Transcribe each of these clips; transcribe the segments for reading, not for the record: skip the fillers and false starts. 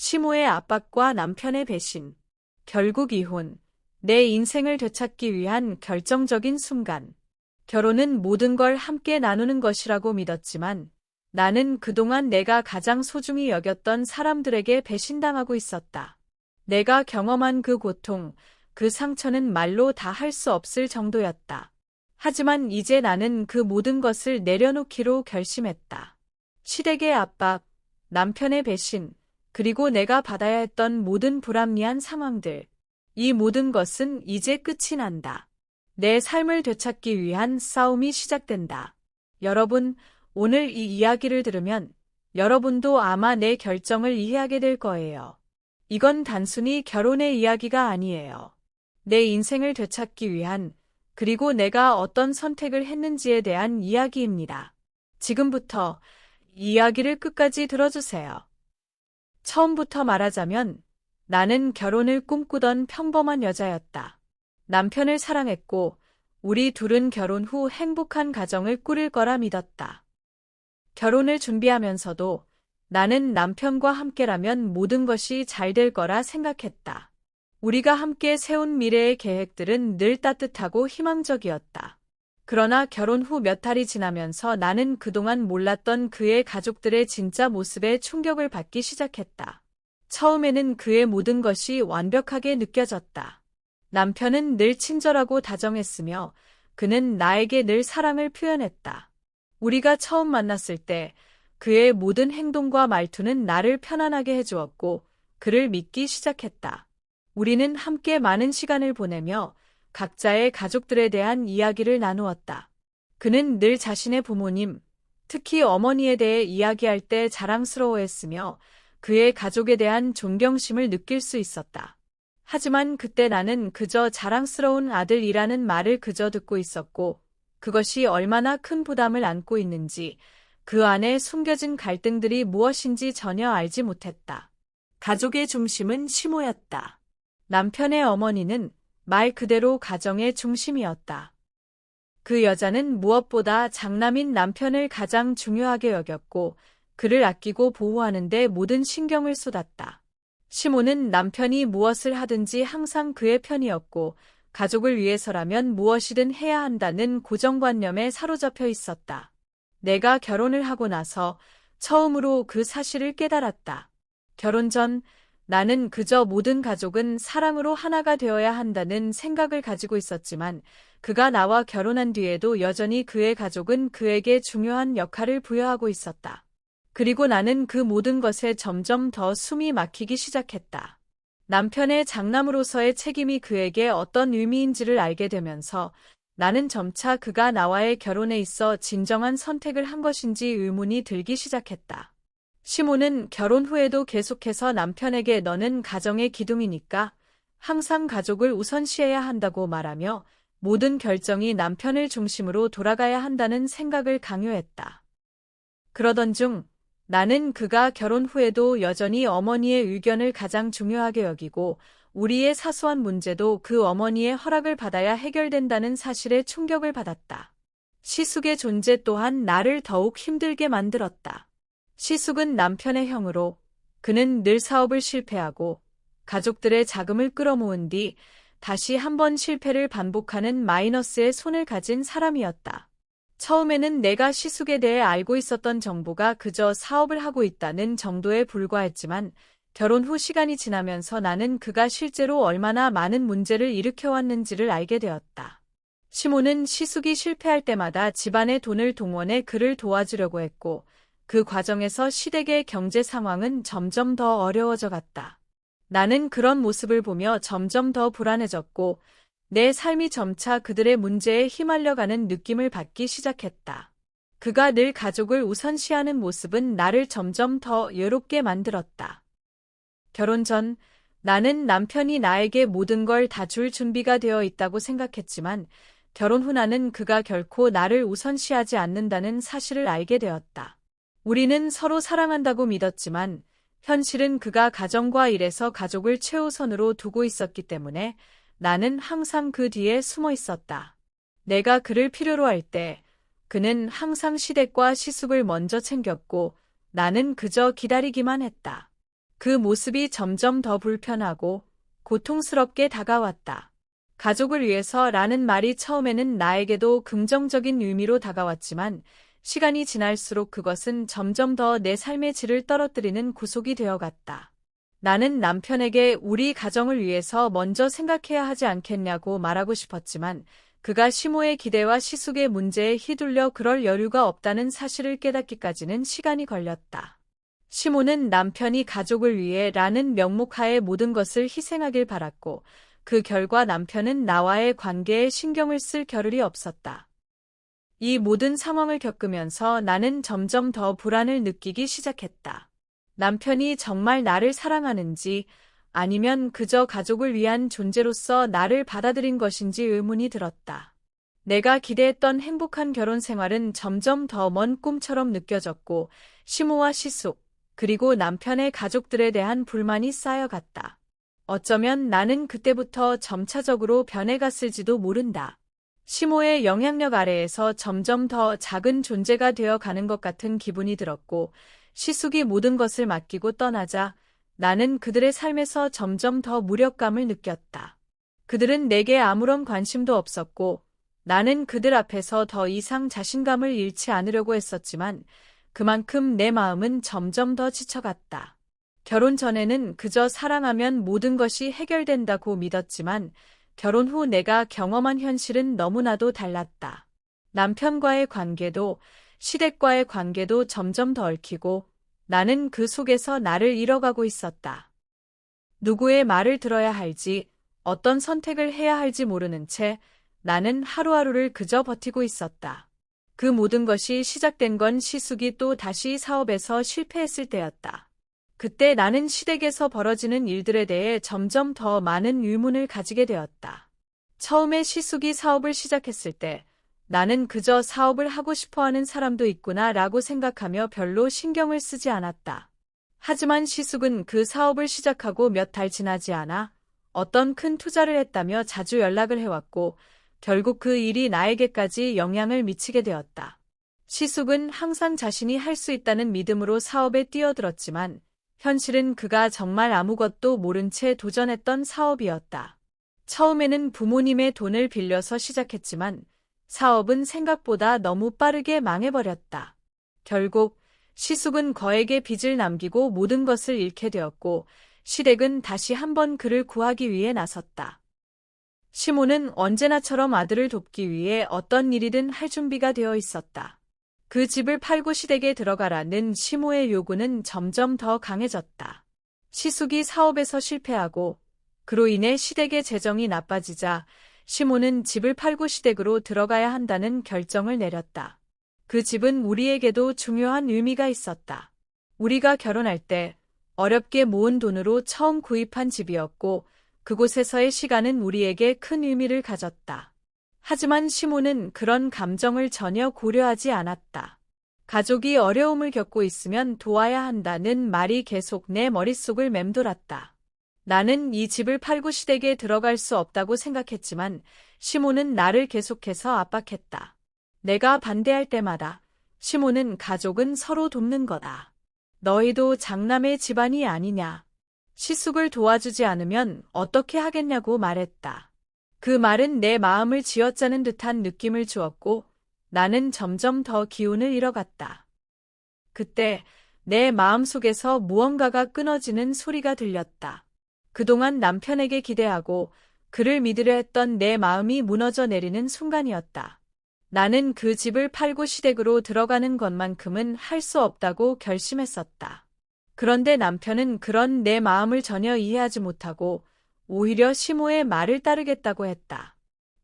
시모의 압박과 남편의 배신. 결국 이혼. 내 인생을 되찾기 위한 결정적인 순간. 결혼은 모든 걸 함께 나누는 것이라고 믿었지만 나는 그동안 내가 가장 소중히 여겼던 사람들에게 배신당하고 있었다. 내가 경험한 그 고통, 그 상처는 말로 다 할 수 없을 정도였다. 하지만 이제 나는 그 모든 것을 내려놓기로 결심했다. 시댁의 압박, 남편의 배신, 그리고 내가 받아야 했던 모든 불합리한 상황들. 이 모든 것은 이제 끝이 난다. 내 삶을 되찾기 위한 싸움이 시작된다. 여러분, 오늘 이 이야기를 들으면 여러분도 아마 내 결정을 이해하게 될 거예요. 이건 단순히 결혼의 이야기가 아니에요. 내 인생을 되찾기 위한, 그리고 내가 어떤 선택을 했는지에 대한 이야기입니다. 지금부터 이야기를 끝까지 들어주세요. 처음부터 말하자면 나는 결혼을 꿈꾸던 평범한 여자였다. 남편을 사랑했고 우리 둘은 결혼 후 행복한 가정을 꾸릴 거라 믿었다. 결혼을 준비하면서도 나는 남편과 함께라면 모든 것이 잘 될 거라 생각했다. 우리가 함께 세운 미래의 계획들은 늘 따뜻하고 희망적이었다. 그러나 결혼 후 몇 달이 지나면서 나는 그동안 몰랐던 그의 가족들의 진짜 모습에 충격을 받기 시작했다. 처음에는 그의 모든 것이 완벽하게 느껴졌다. 남편은 늘 친절하고 다정했으며 그는 나에게 늘 사랑을 표현했다. 우리가 처음 만났을 때 그의 모든 행동과 말투는 나를 편안하게 해주었고 그를 믿기 시작했다. 우리는 함께 많은 시간을 보내며 각자의 가족들에 대한 이야기를 나누었다. 그는 늘 자신의 부모님, 특히 어머니에 대해 이야기할 때 자랑스러워했으며 그의 가족에 대한 존경심을 느낄 수 있었다. 하지만 그때 나는 그저 자랑스러운 아들이라는 말을 그저 듣고 있었고 그것이 얼마나 큰 부담을 안고 있는지 그 안에 숨겨진 갈등들이 무엇인지 전혀 알지 못했다. 가족의 중심은 시모였다. 남편의 어머니는 말 그대로 가정의 중심이었다. 그 여자는 무엇보다 장남인 남편을 가장 중요하게 여겼고 그를 아끼고 보호하는 데 모든 신경을 쏟았다. 시모는 남편이 무엇을 하든지 항상 그의 편이었고 가족을 위해서라면 무엇이든 해야 한다는 고정관념에 사로잡혀 있었다. 내가 결혼을 하고 나서 처음으로 그 사실을 깨달았다. 결혼 전 나는 그저 모든 가족은 사랑으로 하나가 되어야 한다는 생각을 가지고 있었지만 그가 나와 결혼한 뒤에도 여전히 그의 가족은 그에게 중요한 역할을 부여하고 있었다. 그리고 나는 그 모든 것에 점점 더 숨이 막히기 시작했다. 남편의 장남으로서의 책임이 그에게 어떤 의미인지를 알게 되면서 나는 점차 그가 나와의 결혼에 있어 진정한 선택을 한 것인지 의문이 들기 시작했다. 시모는 결혼 후에도 계속해서 남편에게 너는 가정의 기둥이니까 항상 가족을 우선시해야 한다고 말하며 모든 결정이 남편을 중심으로 돌아가야 한다는 생각을 강요했다. 그러던 중 나는 그가 결혼 후에도 여전히 어머니의 의견을 가장 중요하게 여기고 우리의 사소한 문제도 그 어머니의 허락을 받아야 해결된다는 사실에 충격을 받았다. 시숙의 존재 또한 나를 더욱 힘들게 만들었다. 시숙은 남편의 형으로 그는 늘 사업을 실패하고 가족들의 자금을 끌어모은 뒤 다시 한번 실패를 반복하는 마이너스의 손을 가진 사람이었다. 처음에는 내가 시숙에 대해 알고 있었던 정보가 그저 사업을 하고 있다는 정도에 불과했지만 결혼 후 시간이 지나면서 나는 그가 실제로 얼마나 많은 문제를 일으켜왔는지를 알게 되었다. 시모는 시숙이 실패할 때마다 집안의 돈을 동원해 그를 도와주려고 했고 그 과정에서 시댁의 경제 상황은 점점 더 어려워져 갔다. 나는 그런 모습을 보며 점점 더 불안해졌고 내 삶이 점차 그들의 문제에 휘말려가는 느낌을 받기 시작했다. 그가 늘 가족을 우선시하는 모습은 나를 점점 더 외롭게 만들었다. 결혼 전 나는 남편이 나에게 모든 걸 다 줄 준비가 되어 있다고 생각했지만 결혼 후 나는 그가 결코 나를 우선시하지 않는다는 사실을 알게 되었다. 우리는 서로 사랑한다고 믿었지만 현실은 그가 가정과 일에서 가족을 최우선으로 두고 있었기 때문에 나는 항상 그 뒤에 숨어 있었다. 내가 그를 필요로 할 때 그는 항상 시댁과 시숙을 먼저 챙겼고 나는 그저 기다리기만 했다. 그 모습이 점점 더 불편하고 고통스럽게 다가왔다. 가족을 위해서라는 말이 처음에는 나에게도 긍정적인 의미로 다가왔지만 시간이 지날수록 그것은 점점 더 내 삶의 질을 떨어뜨리는 구속이 되어갔다. 나는 남편에게 우리 가정을 위해서 먼저 생각해야 하지 않겠냐고 말하고 싶었지만 그가 시모의 기대와 시숙의 문제에 휘둘려 그럴 여유가 없다는 사실을 깨닫기까지는 시간이 걸렸다. 시모는 남편이 가족을 위해 라는 명목하에 모든 것을 희생하길 바랐고 그 결과 남편은 나와의 관계에 신경을 쓸 겨를이 없었다. 이 모든 상황을 겪으면서 나는 점점 더 불안을 느끼기 시작했다. 남편이 정말 나를 사랑하는지 아니면 그저 가족을 위한 존재로서 나를 받아들인 것인지 의문이 들었다. 내가 기대했던 행복한 결혼 생활은 점점 더 먼 꿈처럼 느껴졌고 시모와 시숙 그리고 남편의 가족들에 대한 불만이 쌓여갔다. 어쩌면 나는 그때부터 점차적으로 변해갔을지도 모른다. 시모의 영향력 아래에서 점점 더 작은 존재가 되어 가는 것 같은 기분이 들었고 시숙이 모든 것을 맡기고 떠나자 나는 그들의 삶에서 점점 더 무력감을 느꼈다. 그들은 내게 아무런 관심도 없었고 나는 그들 앞에서 더 이상 자신감을 잃지 않으려고 했었지만 그만큼 내 마음은 점점 더 지쳐갔다. 결혼 전에는 그저 사랑하면 모든 것이 해결된다고 믿었지만 결혼 후 내가 경험한 현실은 너무나도 달랐다. 남편과의 관계도 시댁과의 관계도 점점 더 얽히고 나는 그 속에서 나를 잃어가고 있었다. 누구의 말을 들어야 할지, 어떤 선택을 해야 할지 모르는 채 나는 하루하루를 그저 버티고 있었다. 그 모든 것이 시작된 건 시숙이 또 다시 사업에서 실패했을 때였다. 그때 나는 시댁에서 벌어지는 일들에 대해 점점 더 많은 의문을 가지게 되었다. 처음에 시숙이 사업을 시작했을 때 나는 그저 사업을 하고 싶어하는 사람도 있구나 라고 생각하며 별로 신경을 쓰지 않았다. 하지만 시숙은 그 사업을 시작하고 몇 달 지나지 않아 어떤 큰 투자를 했다며 자주 연락을 해왔고 결국 그 일이 나에게까지 영향을 미치게 되었다. 시숙은 항상 자신이 할 수 있다는 믿음으로 사업에 뛰어들었지만 현실은 그가 정말 아무것도 모른 채 도전했던 사업이었다. 처음에는 부모님의 돈을 빌려서 시작했지만 사업은 생각보다 너무 빠르게 망해버렸다. 결국 시숙은 거액의 빚을 남기고 모든 것을 잃게 되었고 시댁은 다시 한번 그를 구하기 위해 나섰다. 시모는 언제나처럼 아들을 돕기 위해 어떤 일이든 할 준비가 되어 있었다. 그 집을 팔고 시댁에 들어가라는 시모의 요구는 점점 더 강해졌다. 시숙이 사업에서 실패하고 그로 인해 시댁의 재정이 나빠지자 시모는 집을 팔고 시댁으로 들어가야 한다는 결정을 내렸다. 그 집은 우리에게도 중요한 의미가 있었다. 우리가 결혼할 때 어렵게 모은 돈으로 처음 구입한 집이었고 그곳에서의 시간은 우리에게 큰 의미를 가졌다. 하지만 시모는 그런 감정을 전혀 고려하지 않았다. 가족이 어려움을 겪고 있으면 도와야 한다는 말이 계속 내 머릿속을 맴돌았다. 나는 이 집을 팔고 시댁에 들어갈 수 없다고 생각했지만 시모는 나를 계속해서 압박했다. 내가 반대할 때마다 시모는 가족은 서로 돕는 거다. 너희도 장남의 집안이 아니냐. 시숙을 도와주지 않으면 어떻게 하겠냐고 말했다. 그 말은 내 마음을 쥐어짜는 듯한 느낌을 주었고 나는 점점 더 기운을 잃어갔다. 그때 내 마음속에서 무언가가 끊어지는 소리가 들렸다. 그동안 남편에게 기대하고 그를 믿으려 했던 내 마음이 무너져 내리는 순간이었다. 나는 그 집을 팔고 시댁으로 들어가는 것만큼은 할 수 없다고 결심했었다. 그런데 남편은 그런 내 마음을 전혀 이해하지 못하고 오히려 시모의 말을 따르겠다고 했다.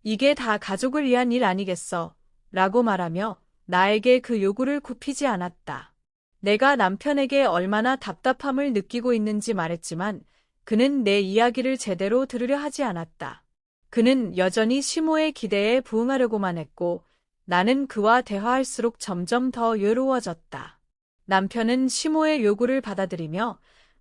이게 다 가족을 위한 일 아니겠어? 라고 말하며 나에게 그 요구를 굽히지 않았다. 내가 남편에게 얼마나 답답함을 느끼고 있는지 말했지만 그는 내 이야기를 제대로 들으려 하지 않았다. 그는 여전히 시모의 기대에 부응하려고만 했고 나는 그와 대화할수록 점점 더 외로워졌다. 남편은 시모의 요구를 받아들이며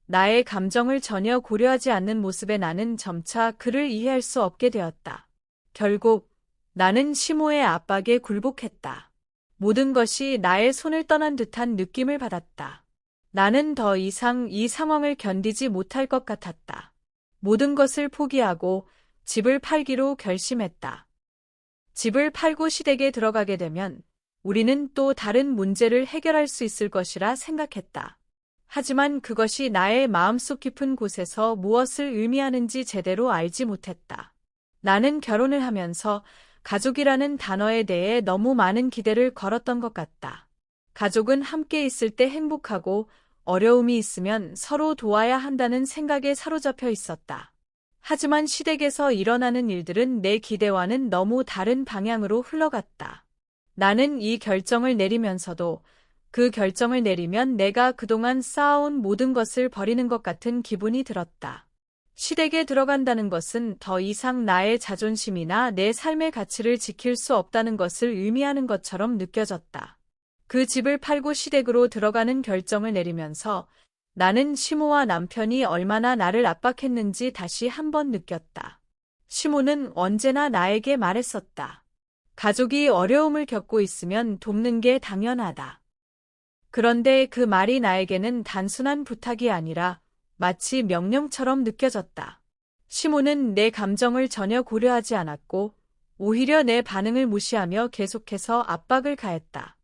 나의 감정을 전혀 고려하지 않는 모습에 나는 점차 그를 이해할 수 없게 되었다. 결국 나는 시모의 압박에 굴복했다. 모든 것이 나의 손을 떠난 듯한 느낌을 받았다. 나는 더 이상 이 상황을 견디지 못할 것 같았다. 모든 것을 포기하고 집을 팔기로 결심했다. 집을 팔고 시댁에 들어가게 되면 우리는 또 다른 문제를 해결할 수 있을 것이라 생각했다. 하지만 그것이 나의 마음속 깊은 곳에서 무엇을 의미하는지 제대로 알지 못했다. 나는 결혼을 하면서 가족이라는 단어에 대해 너무 많은 기대를 걸었던 것 같다. 가족은 함께 있을 때 행복하고 어려움이 있으면 서로 도와야 한다는 생각에 사로잡혀 있었다. 하지만 시댁에서 일어나는 일들은 내 기대와는 너무 다른 방향으로 흘러갔다. 나는 이 결정을 내리면서도 그 결정을 내리면 내가 그동안 쌓아온 모든 것을 버리는 것 같은 기분이 들었다. 시댁에 들어간다는 것은 더 이상 나의 자존심이나 내 삶의 가치를 지킬 수 없다는 것을 의미하는 것처럼 느껴졌다. 그 집을 팔고 시댁으로 들어가는 결정을 내리면서 나는 시모와 남편이 얼마나 나를 압박했는지 다시 한번 느꼈다. 시모는 언제나 나에게 말했었다. 가족이 어려움을 겪고 있으면 돕는 게 당연하다. 그런데 그 말이 나에게는 단순한 부탁이 아니라 마치 명령처럼 느껴졌다. 시모는 내 감정을 전혀 고려하지 않았고 오히려 내 반응을 무시하며 계속해서 압박을 가했다.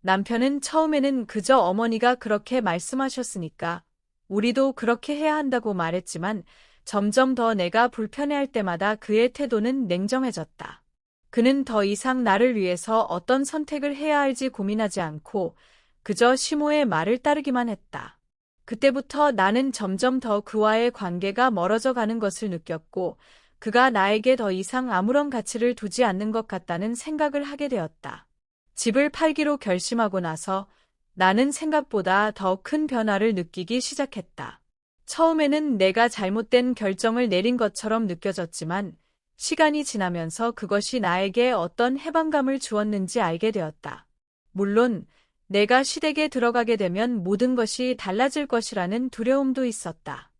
남편은 처음에는 그저 어머니가 그렇게 말씀하셨으니까 우리도 그렇게 해야 한다고 말했지만 점점 더 내가 불편해할 때마다 그의 태도는 냉정해졌다. 그는 더 이상 나를 위해서 어떤 선택을 해야 할지 고민하지 않고 그저 시모의 말을 따르기만 했다. 그때부터 나는 점점 더 그와의 관계가 멀어져 가는 것을 느꼈고 그가 나에게 더 이상 아무런 가치를 두지 않는 것 같다는 생각을 하게 되었다. 집을 팔기로 결심하고 나서 나는 생각보다 더 큰 변화를 느끼기 시작했다. 처음에는 내가 잘못된 결정을 내린 것처럼 느껴졌지만 시간이 지나면서 그것이 나에게 어떤 해방감을 주었는지 알게 되었다. 물론 내가 시댁에 들어가게 되면 모든 것이 달라질 것이라는 두려움도 있었다.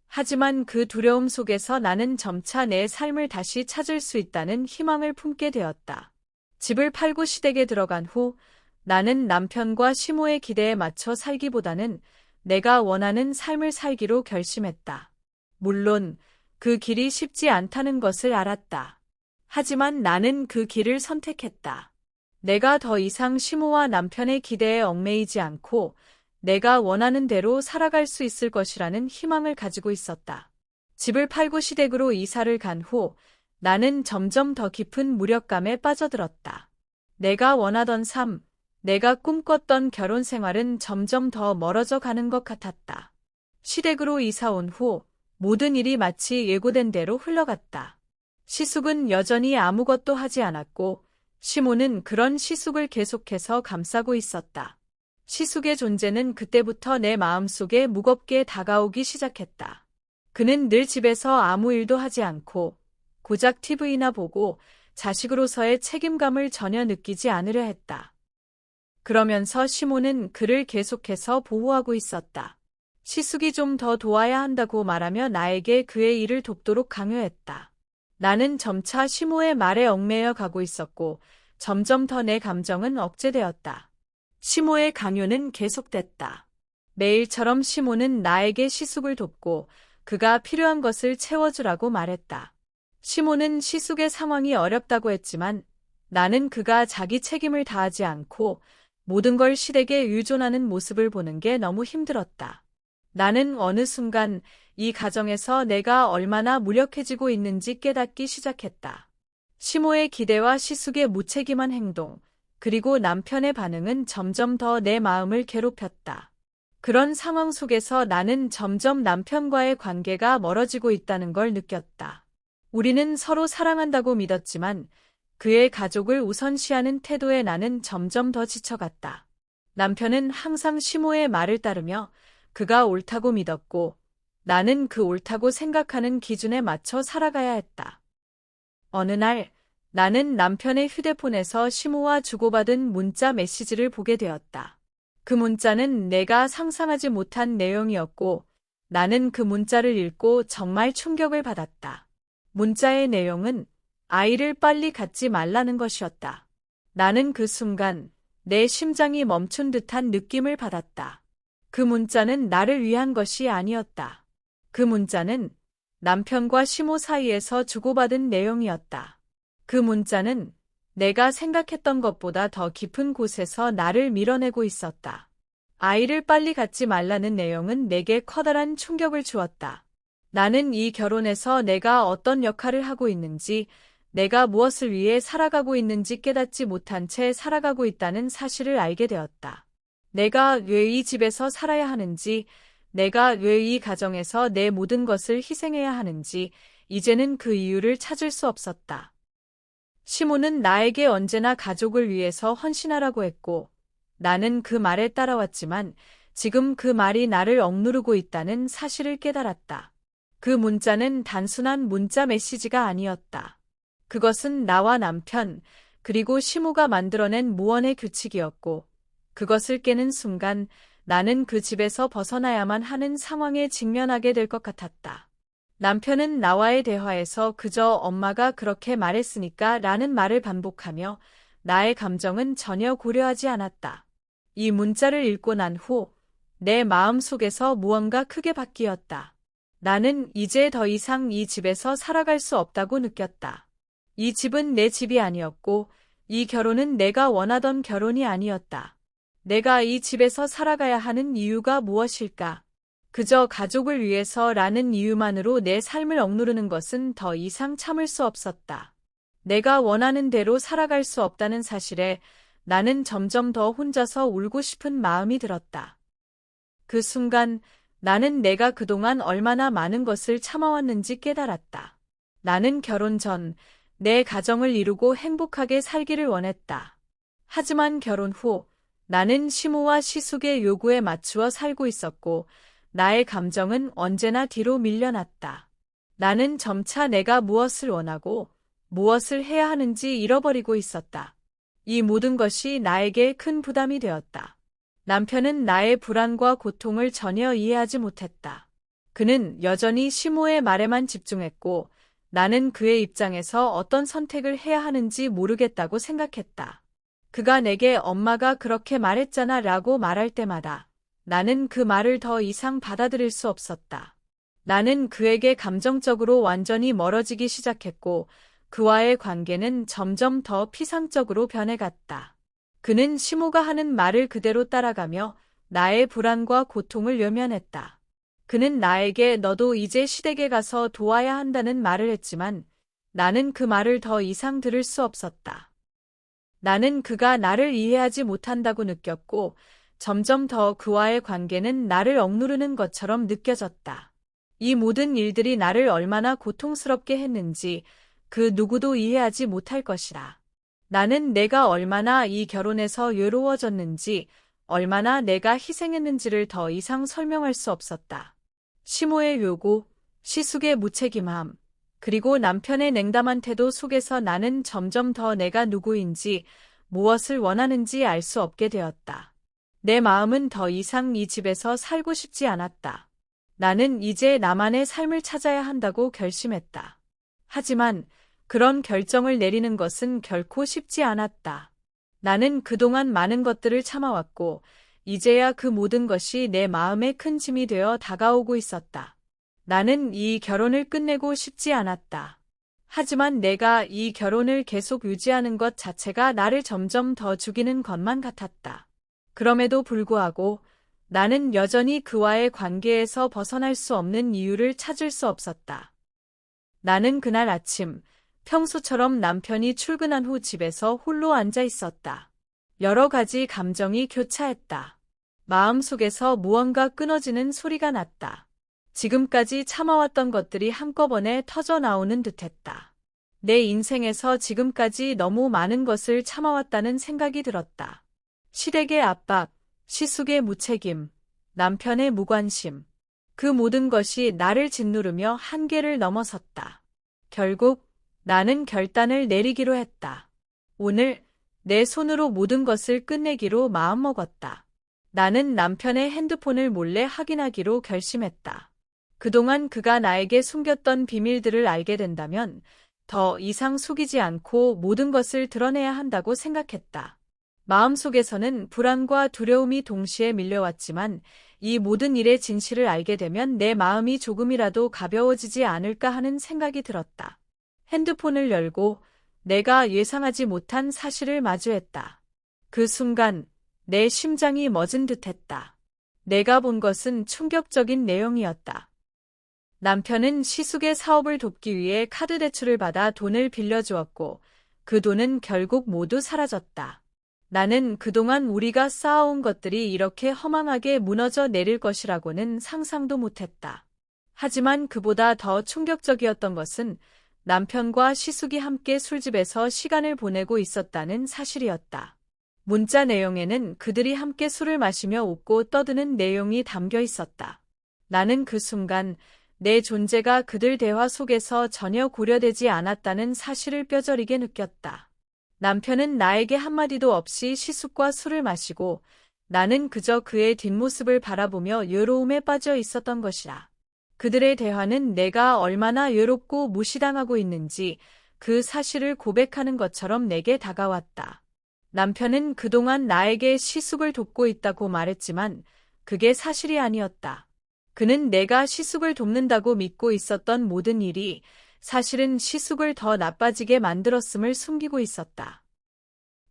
하지만 그 두려움 속에서 나는 점차 내 삶을 다시 찾을 수 있다는 희망을 품게 되었다. 집을 팔고 시댁에 들어간 후 나는 남편과 시모의 기대에 맞춰 살기보다는 내가 원하는 삶을 살기로 결심했다. 물론 그 길이 쉽지 않다는 것을 알았다. 하지만 나는 그 길을 선택했다. 내가 더 이상 시모와 남편의 기대에 얽매이지 않고 내가 원하는 대로 살아갈 수 있을 것이라는 희망을 가지고 있었다. 집을 팔고 시댁으로 이사를 간 후 나는 점점 더 깊은 무력감에 빠져들었다. 내가 원하던 삶, 내가 꿈꿨던 결혼 생활은 점점 더 멀어져 가는 것 같았다. 시댁으로 이사 온 후 모든 일이 마치 예고된 대로 흘러갔다. 시숙은 여전히 아무것도 하지 않았고 시모는 그런 시숙을 계속해서 감싸고 있었다. 시숙의 존재는 그때부터 내 마음속에 무겁게 다가오기 시작했다. 그는 늘 집에서 아무 일도 하지 않고 고작 TV나 보고 자식으로서의 책임감을 전혀 느끼지 않으려 했다. 그러면서 시모는 그를 계속해서 보호하고 있었다. 시숙이 좀 더 도와야 한다고 말하며 나에게 그의 일을 돕도록 강요했다. 나는 점차 시모의 말에 얽매여 가고 있었고 점점 더 내 감정은 억제되었다. 시모의 강요는 계속됐다. 매일처럼 시모는 나에게 시숙을 돕고 그가 필요한 것을 채워주라고 말했다. 시모는 시숙의 상황이 어렵다고 했지만 나는 그가 자기 책임을 다하지 않고 모든 걸 시댁에 의존하는 모습을 보는 게 너무 힘들었다. 나는 어느 순간 이 가정에서 내가 얼마나 무력해지고 있는지 깨닫기 시작했다. 시모의 기대와 시숙의 무책임한 행동, 그리고 남편의 반응은 점점 더 내 마음을 괴롭혔다. 그런 상황 속에서 나는 점점 남편과의 관계가 멀어지고 있다는 걸 느꼈다. 우리는 서로 사랑한다고 믿었지만 그의 가족을 우선시하는 태도에 나는 점점 더 지쳐갔다. 남편은 항상 시모의 말을 따르며 그가 옳다고 믿었고 나는 그 옳다고 생각하는 기준에 맞춰 살아가야 했다. 어느 날 나는 남편의 휴대폰에서 시모와 주고받은 문자 메시지를 보게 되었다. 그 문자는 내가 상상하지 못한 내용이었고 나는 그 문자를 읽고 정말 충격을 받았다. 문자의 내용은 아이를 빨리 갖지 말라는 것이었다. 나는 그 순간 내 심장이 멈춘 듯한 느낌을 받았다. 그 문자는 나를 위한 것이 아니었다. 그 문자는 남편과 시모 사이에서 주고받은 내용이었다. 그 문자는 내가 생각했던 것보다 더 깊은 곳에서 나를 밀어내고 있었다. 아이를 빨리 갖지 말라는 내용은 내게 커다란 충격을 주었다. 나는 이 결혼에서 내가 어떤 역할을 하고 있는지, 내가 무엇을 위해 살아가고 있는지 깨닫지 못한 채 살아가고 있다는 사실을 알게 되었다. 내가 왜 이 집에서 살아야 하는지, 내가 왜 이 가정에서 내 모든 것을 희생해야 하는지, 이제는 그 이유를 찾을 수 없었다. 시모는 나에게 언제나 가족을 위해서 헌신하라고 했고, 나는 그 말에 따라왔지만 지금 그 말이 나를 억누르고 있다는 사실을 깨달았다. 그 문자는 단순한 문자 메시지가 아니었다. 그것은 나와 남편, 그리고 시모가 만들어낸 무언의 규칙이었고, 그것을 깨는 순간 나는 그 집에서 벗어나야만 하는 상황에 직면하게 될 것 같았다. 남편은 나와의 대화에서 그저 엄마가 그렇게 말했으니까 라는 말을 반복하며 나의 감정은 전혀 고려하지 않았다. 이 문자를 읽고 난 후 내 마음 속에서 무언가 크게 바뀌었다. 나는 이제 더 이상 이 집에서 살아갈 수 없다고 느꼈다. 이 집은 내 집이 아니었고 이 결혼은 내가 원하던 결혼이 아니었다. 내가 이 집에서 살아가야 하는 이유가 무엇일까? 그저 가족을 위해서라는 이유만으로 내 삶을 억누르는 것은 더 이상 참을 수 없었다. 내가 원하는 대로 살아갈 수 없다는 사실에 나는 점점 더 혼자서 울고 싶은 마음이 들었다. 그 순간 나는 내가 그동안 얼마나 많은 것을 참아왔는지 깨달았다. 나는 결혼 전 내 가정을 이루고 행복하게 살기를 원했다. 하지만 결혼 후 나는 시모와 시숙의 요구에 맞추어 살고 있었고 나의 감정은 언제나 뒤로 밀려났다. 나는 점차 내가 무엇을 원하고 무엇을 해야 하는지 잃어버리고 있었다. 이 모든 것이 나에게 큰 부담이 되었다. 남편은 나의 불안과 고통을 전혀 이해하지 못했다. 그는 여전히 시모의 말에만 집중했고 나는 그의 입장에서 어떤 선택을 해야 하는지 모르겠다고 생각했다. 그가 내게 엄마가 그렇게 말했잖아 라고 말할 때마다 나는 그 말을 더 이상 받아들일 수 없었다. 나는 그에게 감정적으로 완전히 멀어지기 시작했고 그와의 관계는 점점 더 피상적으로 변해갔다. 그는 시모가 하는 말을 그대로 따라가며 나의 불안과 고통을 외면했다. 그는 나에게 너도 이제 시댁에 가서 도와야 한다는 말을 했지만 나는 그 말을 더 이상 들을 수 없었다. 나는 그가 나를 이해하지 못한다고 느꼈고 점점 더 그와의 관계는 나를 억누르는 것처럼 느껴졌다. 이 모든 일들이 나를 얼마나 고통스럽게 했는지 그 누구도 이해하지 못할 것이라. 나는 내가 얼마나 이 결혼에서 외로워졌는지, 얼마나 내가 희생했는지를 더 이상 설명할 수 없었다. 시모의 요구, 시숙의 무책임함, 그리고 남편의 냉담한 태도 속에서 나는 점점 더 내가 누구인지, 무엇을 원하는지 알 수 없게 되었다. 내 마음은 더 이상 이 집에서 살고 싶지 않았다. 나는 이제 나만의 삶을 찾아야 한다고 결심했다. 하지만 그런 결정을 내리는 것은 결코 쉽지 않았다. 나는 그동안 많은 것들을 참아왔고 이제야 그 모든 것이 내 마음에 큰 짐이 되어 다가오고 있었다. 나는 이 결혼을 끝내고 싶지 않았다. 하지만 내가 이 결혼을 계속 유지하는 것 자체가 나를 점점 더 죽이는 것만 같았다. 그럼에도 불구하고 나는 여전히 그와의 관계에서 벗어날 수 없는 이유를 찾을 수 없었다. 나는 그날 아침, 평소처럼 남편이 출근한 후 집에서 홀로 앉아 있었다. 여러 가지 감정이 교차했다. 마음속에서 무언가 끊어지는 소리가 났다. 지금까지 참아왔던 것들이 한꺼번에 터져 나오는 듯했다. 내 인생에서 지금까지 너무 많은 것을 참아왔다는 생각이 들었다. 시댁의 압박, 시숙의 무책임, 남편의 무관심. 그 모든 것이 나를 짓누르며 한계를 넘어섰다. 결국 나는 결단을 내리기로 했다. 오늘 내 손으로 모든 것을 끝내기로 마음먹었다. 나는 남편의 핸드폰을 몰래 확인하기로 결심했다. 그동안 그가 나에게 숨겼던 비밀들을 알게 된다면 더 이상 속이지 않고 모든 것을 드러내야 한다고 생각했다. 마음속에서는 불안과 두려움이 동시에 밀려왔지만 이 모든 일의 진실을 알게 되면 내 마음이 조금이라도 가벼워지지 않을까 하는 생각이 들었다. 핸드폰을 열고 내가 예상하지 못한 사실을 마주했다. 그 순간 내 심장이 멎은 듯했다. 내가 본 것은 충격적인 내용이었다. 남편은 시숙의 사업을 돕기 위해 카드 대출을 받아 돈을 빌려주었고 그 돈은 결국 모두 사라졌다. 나는 그동안 우리가 쌓아온 것들이 이렇게 허망하게 무너져 내릴 것이라고는 상상도 못했다. 하지만 그보다 더 충격적이었던 것은 남편과 시숙이 함께 술집에서 시간을 보내고 있었다는 사실이었다. 문자 내용에는 그들이 함께 술을 마시며 웃고 떠드는 내용이 담겨 있었다. 나는 그 순간 내 존재가 그들 대화 속에서 전혀 고려되지 않았다는 사실을 뼈저리게 느꼈다. 남편은 나에게 한마디도 없이 시숙과 술을 마시고 나는 그저 그의 뒷모습을 바라보며 외로움에 빠져 있었던 것이라. 그들의 대화는 내가 얼마나 외롭고 무시당하고 있는지 그 사실을 고백하는 것처럼 내게 다가왔다. 남편은 그동안 나에게 시숙을 돕고 있다고 말했지만 그게 사실이 아니었다. 그는 내가 시숙을 돕는다고 믿고 있었던 모든 일이 사실은 시숙을 더 나빠지게 만들었음을 숨기고 있었다.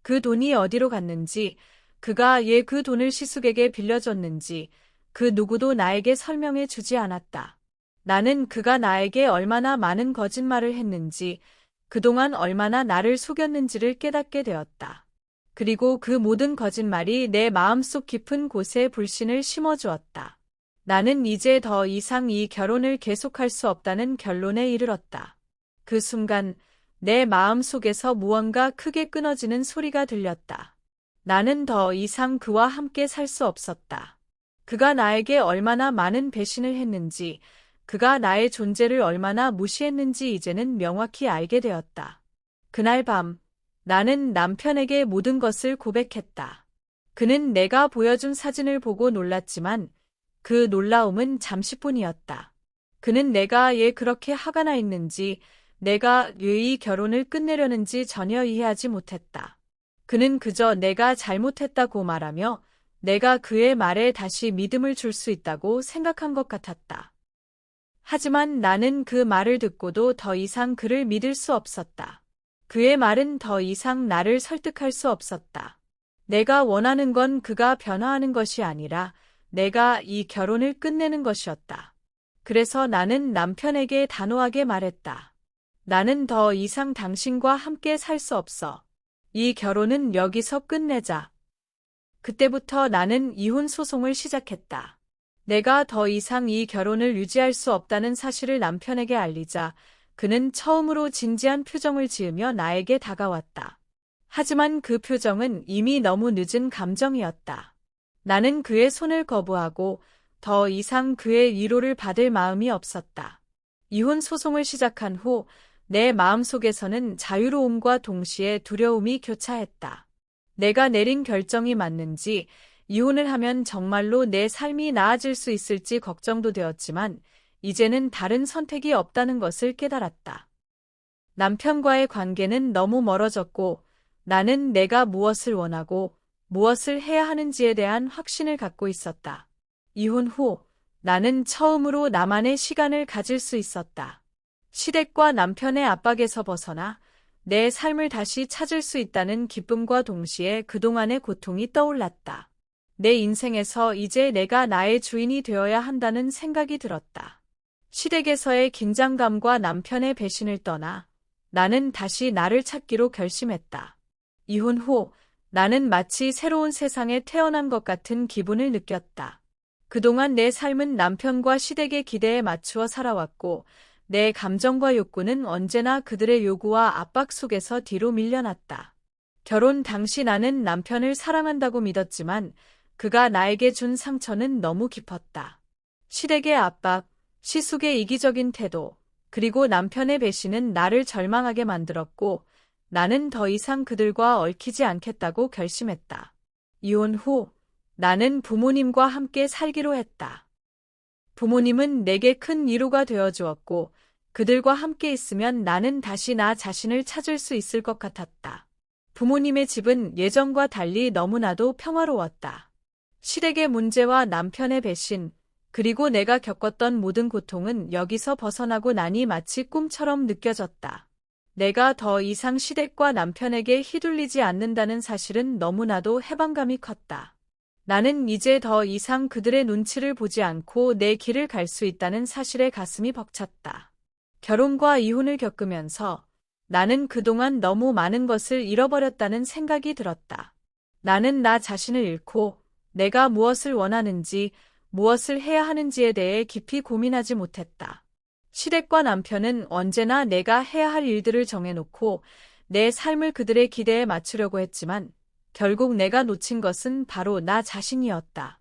그 돈이 어디로 갔는지, 그가 그 돈을 시숙에게 빌려줬는지 그 누구도 나에게 설명해 주지 않았다. 나는 그가 나에게 얼마나 많은 거짓말을 했는지, 그동안 얼마나 나를 속였는지를 깨닫게 되었다. 그리고 그 모든 거짓말이 내 마음속 깊은 곳에 불신을 심어주었다. 나는 이제 더 이상 이 결혼을 계속할 수 없다는 결론에 이르렀다. 그 순간 내 마음 속에서 무언가 크게 끊어지는 소리가 들렸다. 나는 더 이상 그와 함께 살 수 없었다. 그가 나에게 얼마나 많은 배신을 했는지, 그가 나의 존재를 얼마나 무시했는지 이제는 명확히 알게 되었다. 그날 밤, 나는 남편에게 모든 것을 고백했다. 그는 내가 보여준 사진을 보고 놀랐지만 그 놀라움은 잠시뿐이었다. 그는 내가 그렇게 화가 나 있는지, 내가 이 결혼을 끝내려는지 전혀 이해하지 못했다. 그는 그저 내가 잘못했다고 말하며 내가 그의 말에 다시 믿음을 줄 수 있다고 생각한 것 같았다. 하지만 나는 그 말을 듣고도 더 이상 그를 믿을 수 없었다. 그의 말은 더 이상 나를 설득할 수 없었다. 내가 원하는 건 그가 변화하는 것이 아니라 내가 이 결혼을 끝내는 것이었다. 그래서 나는 남편에게 단호하게 말했다. 나는 더 이상 당신과 함께 살 수 없어. 이 결혼은 여기서 끝내자. 그때부터 나는 이혼 소송을 시작했다. 내가 더 이상 이 결혼을 유지할 수 없다는 사실을 남편에게 알리자 그는 처음으로 진지한 표정을 지으며 나에게 다가왔다. 하지만 그 표정은 이미 너무 늦은 감정이었다. 나는 그의 손을 거부하고 더 이상 그의 위로를 받을 마음이 없었다. 이혼 소송을 시작한 후 내 마음속에서는 자유로움과 동시에 두려움이 교차했다. 내가 내린 결정이 맞는지, 이혼을 하면 정말로 내 삶이 나아질 수 있을지 걱정도 되었지만 이제는 다른 선택이 없다는 것을 깨달았다. 남편과의 관계는 너무 멀어졌고 나는 내가 무엇을 원하고 무엇을 해야 하는지에 대한 확신을 갖고 있었다. 이혼 후 나는 처음으로 나만의 시간을 가질 수 있었다. 시댁과 남편의 압박에서 벗어나 내 삶을 다시 찾을 수 있다는 기쁨과 동시에 그동안의 고통이 떠올랐다. 내 인생에서 이제 내가 나의 주인이 되어야 한다는 생각이 들었다. 시댁에서의 긴장감과 남편의 배신을 떠나 나는 다시 나를 찾기로 결심했다. 이혼 후 나는 마치 새로운 세상에 태어난 것 같은 기분을 느꼈다. 그동안 내 삶은 남편과 시댁의 기대에 맞추어 살아왔고 내 감정과 욕구는 언제나 그들의 요구와 압박 속에서 뒤로 밀려났다. 결혼 당시 나는 남편을 사랑한다고 믿었지만 그가 나에게 준 상처는 너무 깊었다. 시댁의 압박, 시숙의 이기적인 태도, 그리고 남편의 배신은 나를 절망하게 만들었고 나는 더 이상 그들과 얽히지 않겠다고 결심했다. 이혼 후 나는 부모님과 함께 살기로 했다. 부모님은 내게 큰 위로가 되어 주었고 그들과 함께 있으면 나는 다시 나 자신을 찾을 수 있을 것 같았다. 부모님의 집은 예전과 달리 너무나도 평화로웠다. 시댁의 문제와 남편의 배신, 그리고 내가 겪었던 모든 고통은 여기서 벗어나고 나니 마치 꿈처럼 느껴졌다. 내가 더 이상 시댁과 남편에게 휘둘리지 않는다는 사실은 너무나도 해방감이 컸다. 나는 이제 더 이상 그들의 눈치를 보지 않고 내 길을 갈 수 있다는 사실에 가슴이 벅찼다. 결혼과 이혼을 겪으면서 나는 그동안 너무 많은 것을 잃어버렸다는 생각이 들었다. 나는 나 자신을 잃고 내가 무엇을 원하는지, 무엇을 해야 하는지에 대해 깊이 고민하지 못했다. 시댁과 남편은 언제나 내가 해야 할 일들을 정해놓고 내 삶을 그들의 기대에 맞추려고 했지만 결국 내가 놓친 것은 바로 나 자신이었다.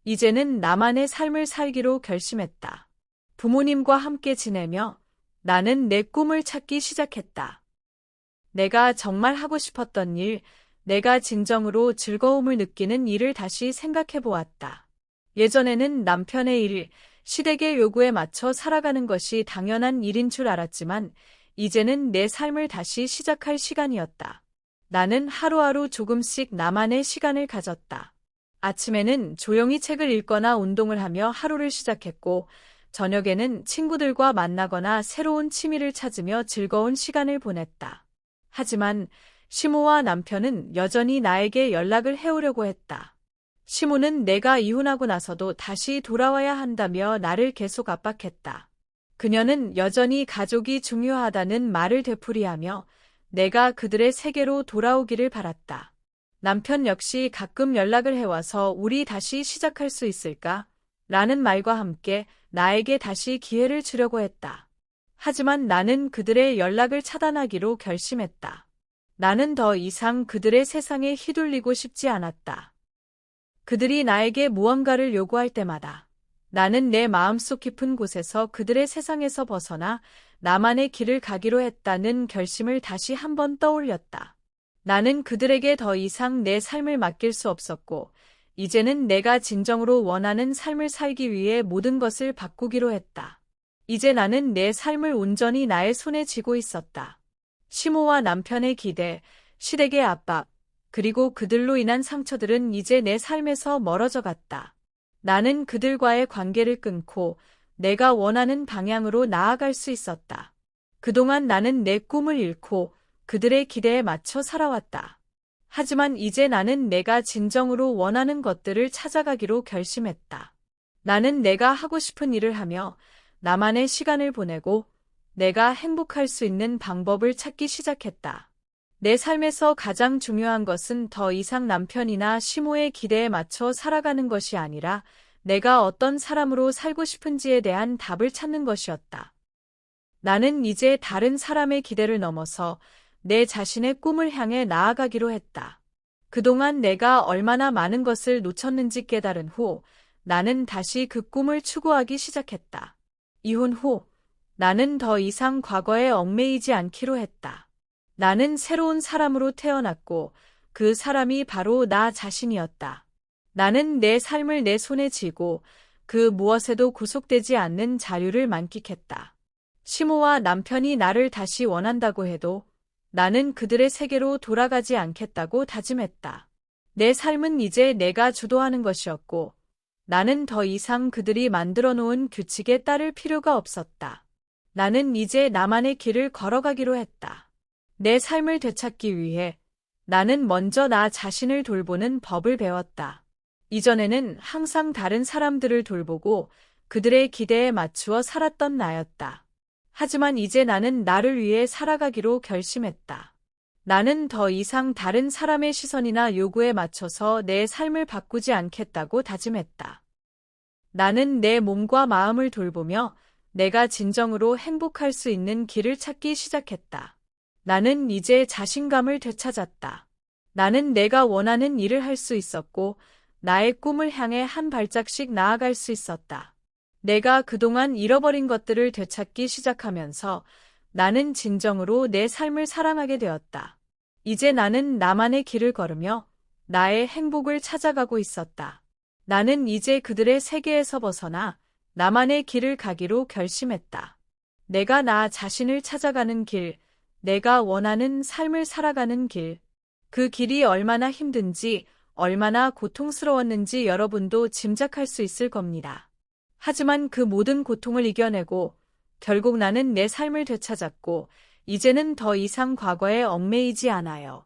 이제는 나만의 삶을 살기로 결심했다. 부모님과 함께 지내며 나는 내 꿈을 찾기 시작했다. 내가 정말 하고 싶었던 일, 내가 진정으로 즐거움을 느끼는 일을 다시 생각해 보았다. 예전에는 남편의 일, 시댁의 요구에 맞춰 살아가는 것이 당연한 일인 줄 알았지만 이제는 내 삶을 다시 시작할 시간이었다. 나는 하루하루 조금씩 나만의 시간을 가졌다. 아침에는 조용히 책을 읽거나 운동을 하며 하루를 시작했고 저녁에는 친구들과 만나거나 새로운 취미를 찾으며 즐거운 시간을 보냈다. 하지만 시모와 남편은 여전히 나에게 연락을 해오려고 했다. 시모는 내가 이혼하고 나서도 다시 돌아와야 한다며 나를 계속 압박했다. 그녀는 여전히 가족이 중요하다는 말을 되풀이하며 내가 그들의 세계로 돌아오기를 바랐다. 남편 역시 가끔 연락을 해와서 우리 다시 시작할 수 있을까? 라는 말과 함께 나에게 다시 기회를 주려고 했다. 하지만 나는 그들의 연락을 차단하기로 결심했다. 나는 더 이상 그들의 세상에 휘둘리고 싶지 않았다. 그들이 나에게 무언가를 요구할 때마다 나는 내 마음속 깊은 곳에서 그들의 세상에서 벗어나 나만의 길을 가기로 했다는 결심을 다시 한번 떠올렸다. 나는 그들에게 더 이상 내 삶을 맡길 수 없었고, 이제는 내가 진정으로 원하는 삶을 살기 위해 모든 것을 바꾸기로 했다. 이제 나는 내 삶을 온전히 나의 손에 쥐고 있었다. 시모와 남편의 기대, 시댁의 압박, 그리고 그들로 인한 상처들은 이제 내 삶에서 멀어져 갔다. 나는 그들과의 관계를 끊고 내가 원하는 방향으로 나아갈 수 있었다. 그동안 나는 내 꿈을 잃고 그들의 기대에 맞춰 살아왔다. 하지만 이제 나는 내가 진정으로 원하는 것들을 찾아가기로 결심했다. 나는 내가 하고 싶은 일을 하며 나만의 시간을 보내고 내가 행복할 수 있는 방법을 찾기 시작했다. 내 삶에서 가장 중요한 것은 더 이상 남편이나 시모의 기대에 맞춰 살아가는 것이 아니라 내가 어떤 사람으로 살고 싶은지에 대한 답을 찾는 것이었다. 나는 이제 다른 사람의 기대를 넘어서 내 자신의 꿈을 향해 나아가기로 했다. 그동안 내가 얼마나 많은 것을 놓쳤는지 깨달은 후 나는 다시 그 꿈을 추구하기 시작했다. 이혼 후 나는 더 이상 과거에 얽매이지 않기로 했다. 나는 새로운 사람으로 태어났고 그 사람이 바로 나 자신이었다. 나는 내 삶을 내 손에 쥐고 그 무엇에도 구속되지 않는 자유를 만끽했다. 시모와 남편이 나를 다시 원한다고 해도 나는 그들의 세계로 돌아가지 않겠다고 다짐했다. 내 삶은 이제 내가 주도하는 것이었고 나는 더 이상 그들이 만들어 놓은 규칙에 따를 필요가 없었다. 나는 이제 나만의 길을 걸어가기로 했다. 내 삶을 되찾기 위해 나는 먼저 나 자신을 돌보는 법을 배웠다. 이전에는 항상 다른 사람들을 돌보고 그들의 기대에 맞추어 살았던 나였다. 하지만 이제 나는 나를 위해 살아가기로 결심했다. 나는 더 이상 다른 사람의 시선이나 요구에 맞춰서 내 삶을 바꾸지 않겠다고 다짐했다. 나는 내 몸과 마음을 돌보며 내가 진정으로 행복할 수 있는 길을 찾기 시작했다. 나는 이제 자신감을 되찾았다. 나는 내가 원하는 일을 할 수 있었고 나의 꿈을 향해 한 발짝씩 나아갈 수 있었다. 내가 그동안 잃어버린 것들을 되찾기 시작하면서 나는 진정으로 내 삶을 사랑하게 되었다. 이제 나는 나만의 길을 걸으며 나의 행복을 찾아가고 있었다. 나는 이제 그들의 세계에서 벗어나 나만의 길을 가기로 결심했다. 내가 나 자신을 찾아가는 길, 내가 원하는 삶을 살아가는 길. 그 길이 얼마나 힘든지, 얼마나 고통스러웠는지 여러분도 짐작할 수 있을 겁니다. 하지만 그 모든 고통을 이겨내고 결국 나는 내 삶을 되찾았고 이제는 더 이상 과거에 얽매이지 않아요.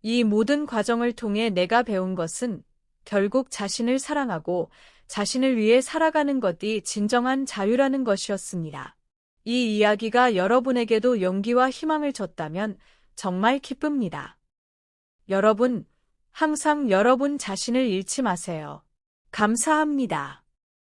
이 모든 과정을 통해 내가 배운 것은 결국 자신을 사랑하고 자신을 위해 살아가는 것이 진정한 자유라는 것이었습니다. 이 이야기가 여러분에게도 용기와 희망을 줬다면 정말 기쁩니다. 여러분, 항상 여러분 자신을 잃지 마세요. 감사합니다.